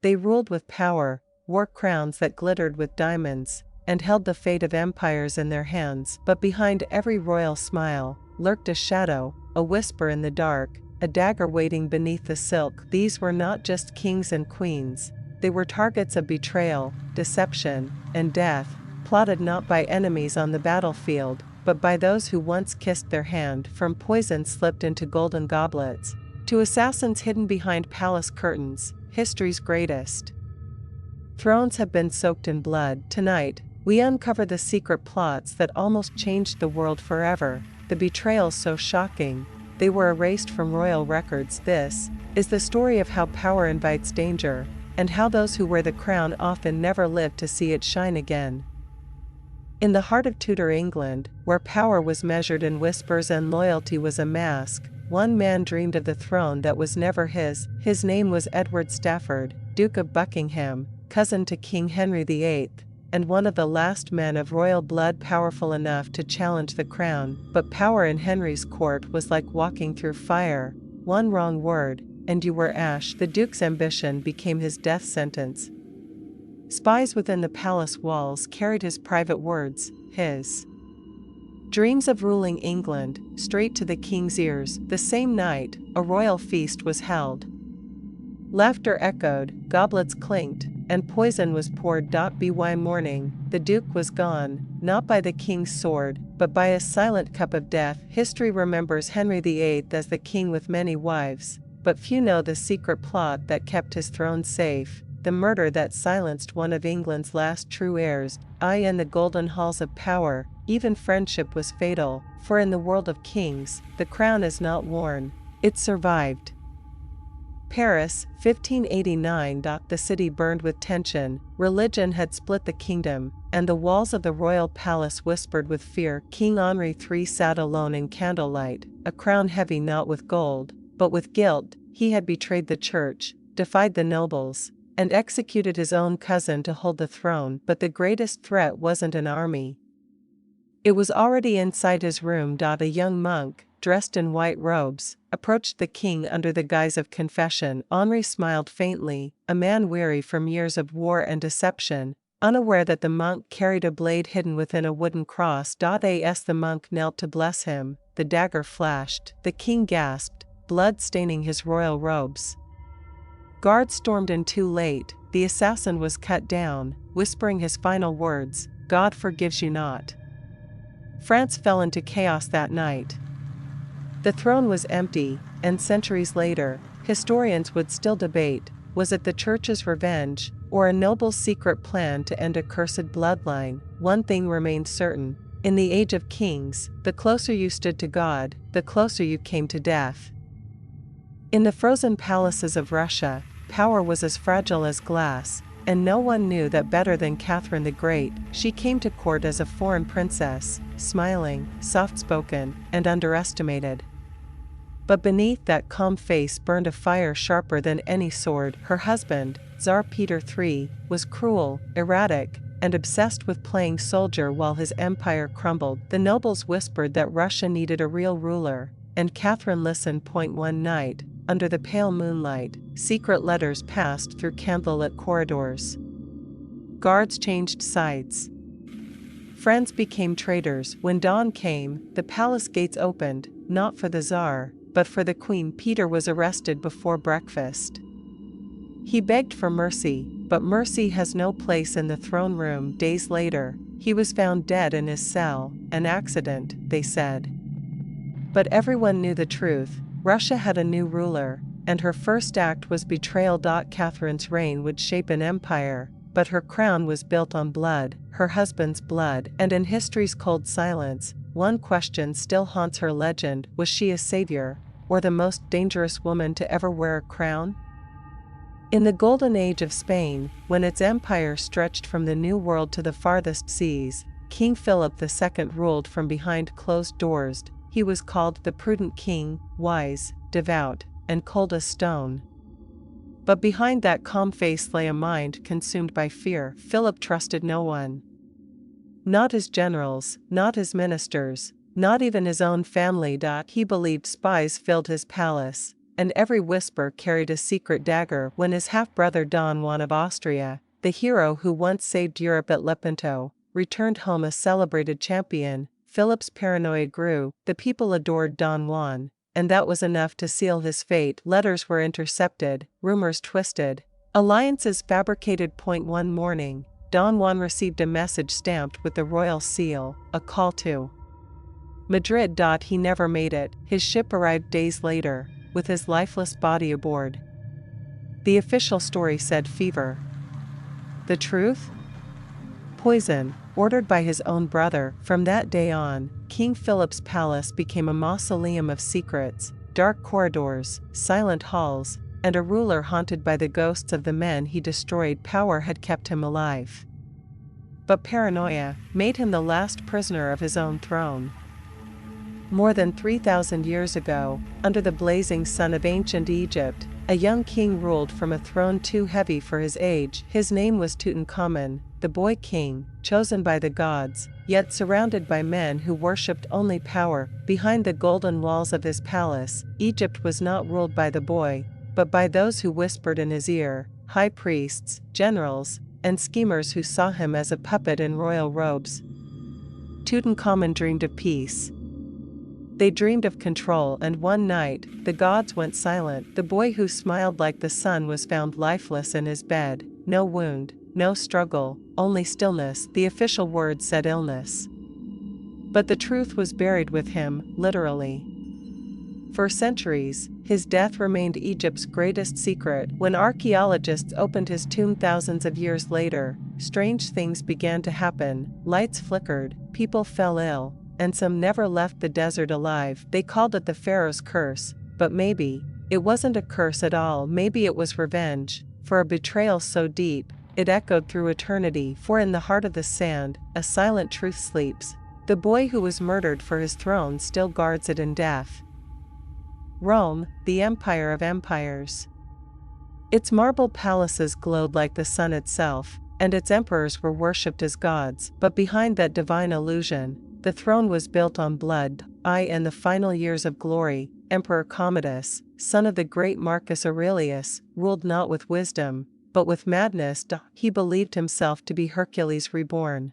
They ruled with power, wore crowns that glittered with diamonds, and held the fate of empires in their hands. But behind every royal smile lurked a shadow, a whisper in the dark, a dagger waiting beneath the silk. These were not just kings and queens. They were targets of betrayal, deception, and death, plotted not by enemies on the battlefield, but by those who once kissed their hand. From poison slipped into golden goblets, to assassins hidden behind palace curtains, history's greatest thrones have been soaked in blood. Tonight, we uncover the secret plots that almost changed the world forever, the betrayals so shocking they were erased from royal records. This is the story of how power invites danger, and how those who wear the crown often never live to see it shine again. In the heart of Tudor England, where power was measured in whispers and loyalty was a mask, one man dreamed of the throne that was never his. His name was Edward Stafford, Duke of Buckingham, cousin to King Henry VIII, and one of the last men of royal blood powerful enough to challenge the crown. But power in Henry's court was like walking through fire. One wrong word, and you were ash. The Duke's ambition became his death sentence. Spies within the palace walls carried his private words, his dreams of ruling England, straight to the king's ears. The same night, a royal feast was held. Laughter echoed, goblets clinked, and poison was poured. By morning, the Duke was gone, not by the king's sword, but by a silent cup of death. History remembers Henry VIII as the king with many wives, but few know the secret plot that kept his throne safe, the murder that silenced one of England's last true heirs. In the golden halls of power, even friendship was fatal, for in the world of kings, the crown is not worn, it survived. Paris, 1589. The city burned with tension. Religion had split the kingdom, and the walls of the royal palace whispered with fear. King Henri III sat alone in candlelight, a crown heavy not with gold, but with guilt. He had betrayed the church, defied the nobles, and executed his own cousin to hold the throne. But the greatest threat wasn't an army. It was already inside his room. A young monk, dressed in white robes, approached the king under the guise of confession. Henri smiled faintly, a man weary from years of war and deception, unaware that the monk carried a blade hidden within a wooden cross. As the monk knelt to bless him, the dagger flashed. The king gasped, blood staining his royal robes. Guards stormed in too late. The assassin was cut down, whispering his final words, "God forgives you not." France fell into chaos that night. The throne was empty, and centuries later, historians would still debate, was it the church's revenge, or a noble secret plan to end a cursed bloodline? One thing remained certain: in the age of kings, the closer you stood to God, the closer you came to death. In the frozen palaces of Russia, power was as fragile as glass, and no one knew that better than Catherine the Great. She came to court as a foreign princess, smiling, soft-spoken, and underestimated. But beneath that calm face burned a fire sharper than any sword. Her husband, Tsar Peter III, was cruel, erratic, and obsessed with playing soldier while his empire crumbled. The nobles whispered that Russia needed a real ruler, and Catherine listened. One night, under the pale moonlight, secret letters passed through candlelit corridors. Guards changed sides. Friends became traitors. When dawn came, the palace gates opened, not for the Tsar, but for the Queen. Peter was arrested before breakfast. He begged for mercy, but mercy has no place in the throne room. Days later, he was found dead in his cell, an accident, they said. But everyone knew the truth. Russia had a new ruler, and her first act was betrayal. Catherine's reign would shape an empire, but her crown was built on blood, her husband's blood, and in history's cold silence, one question still haunts her legend: was she a savior, or the most dangerous woman to ever wear a crown? In the golden age of Spain, when its empire stretched from the New World to the farthest seas, King Philip II ruled from behind closed doors. He was called the prudent king, wise, devout, and cold as stone. But behind that calm face lay a mind consumed by fear. Philip trusted no one. Not his generals, not his ministers, not even his own family. He believed spies filled his palace, and every whisper carried a secret dagger. When his half-brother Don Juan of Austria, the hero who once saved Europe at Lepanto, returned home a celebrated champion, Philip's paranoia grew. The people adored Don Juan, and that was enough to seal his fate. Letters were intercepted, rumors twisted, alliances fabricated. One morning, Don Juan received a message stamped with the royal seal, a call to Madrid. He never made it. His ship arrived days later, with his lifeless body aboard. The official story said fever. The truth? Poison, ordered by his own brother. From that day on, King Philip's palace became a mausoleum of secrets, dark corridors, silent halls, and a ruler haunted by the ghosts of the men he destroyed. Power had kept him alive, but paranoia made him the last prisoner of his own throne. More than 3,000 years ago, under the blazing sun of ancient Egypt, a young king ruled from a throne too heavy for his age. His name was Tutankhamun, the boy king, chosen by the gods, yet surrounded by men who worshipped only power. Behind the golden walls of his palace, Egypt was not ruled by the boy, but by those who whispered in his ear, high priests, generals, and schemers who saw him as a puppet in royal robes. Tutankhamun dreamed of peace. They dreamed of control, and one night, the gods went silent. The boy who smiled like the sun was found lifeless in his bed. No wound, no struggle, only stillness. The official word said illness, but the truth was buried with him, literally. For centuries, his death remained Egypt's greatest secret. When archaeologists opened his tomb thousands of years later, strange things began to happen. Lights flickered, people fell ill, and some never left the desert alive. They called it the Pharaoh's curse, but maybe it wasn't a curse at all. Maybe it was revenge, for a betrayal so deep, it echoed through eternity. For in the heart of the sand, a silent truth sleeps. The boy who was murdered for his throne still guards it in death. Rome, the empire of empires. Its marble palaces glowed like the sun itself, and its emperors were worshipped as gods. But behind that divine illusion, the throne was built on blood. In the final years of glory, Emperor Commodus, son of the great Marcus Aurelius, ruled not with wisdom, but with madness. He believed himself to be Hercules reborn.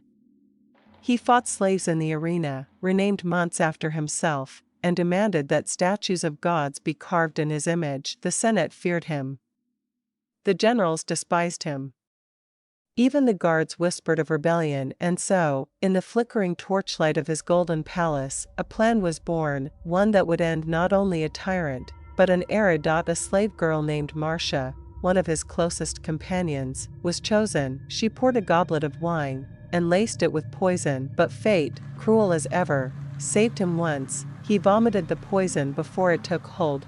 He fought slaves in the arena, renamed months after himself, and demanded that statues of gods be carved in his image. The Senate feared him. The generals despised him. Even the guards whispered of rebellion, and so, in the flickering torchlight of his golden palace, a plan was born, one that would end not only a tyrant, but an era. A slave girl named Marcia, one of his closest companions, was chosen. She poured a goblet of wine, and laced it with poison. But fate, cruel as ever, saved him once. He vomited the poison before it took hold.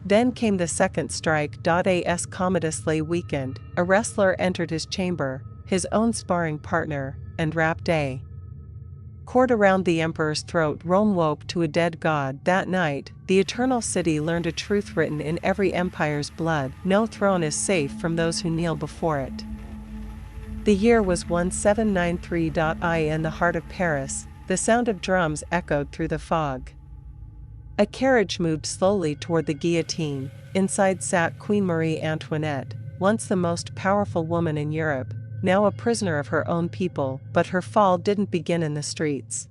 Then came the second strike. As Commodus lay weakened, a wrestler entered his chamber, his own sparring partner, and wrapped a cord around the emperor's throat. Rome woke to a dead god. That night, the eternal city learned a truth written in every empire's blood: no throne is safe from those who kneel before it. The year was 1793. In the heart of Paris, the sound of drums echoed through the fog. A carriage moved slowly toward the guillotine. Inside sat Queen Marie Antoinette, once the most powerful woman in Europe, now a prisoner of her own people. But her fall didn't begin in the streets.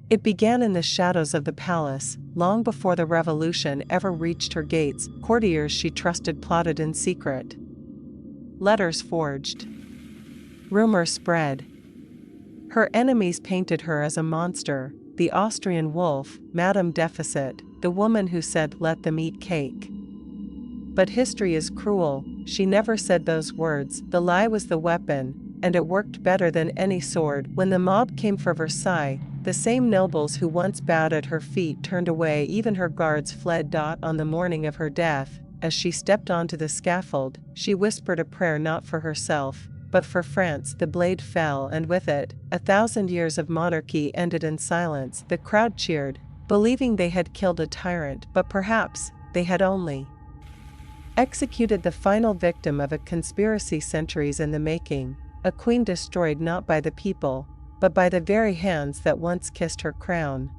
It began in the shadows of the palace, long before the revolution ever reached her gates. Courtiers she trusted plotted in secret. Letters forged. Rumors spread. Her enemies painted her as a monster, the Austrian wolf, Madame Deficit, the woman who said, "Let them eat cake." But history is cruel. She never said those words. The lie was the weapon, and it worked better than any sword. When the mob came for Versailles, the same nobles who once bowed at her feet turned away. Even her guards fled. On the morning of her death, as she stepped onto the scaffold, she whispered a prayer not for herself, but for France. The blade fell, and with it, 1,000 years of monarchy ended in silence. The crowd cheered, believing they had killed a tyrant, but perhaps they had only executed the final victim of a conspiracy centuries in the making, a queen destroyed not by the people, but by the very hands that once kissed her crown.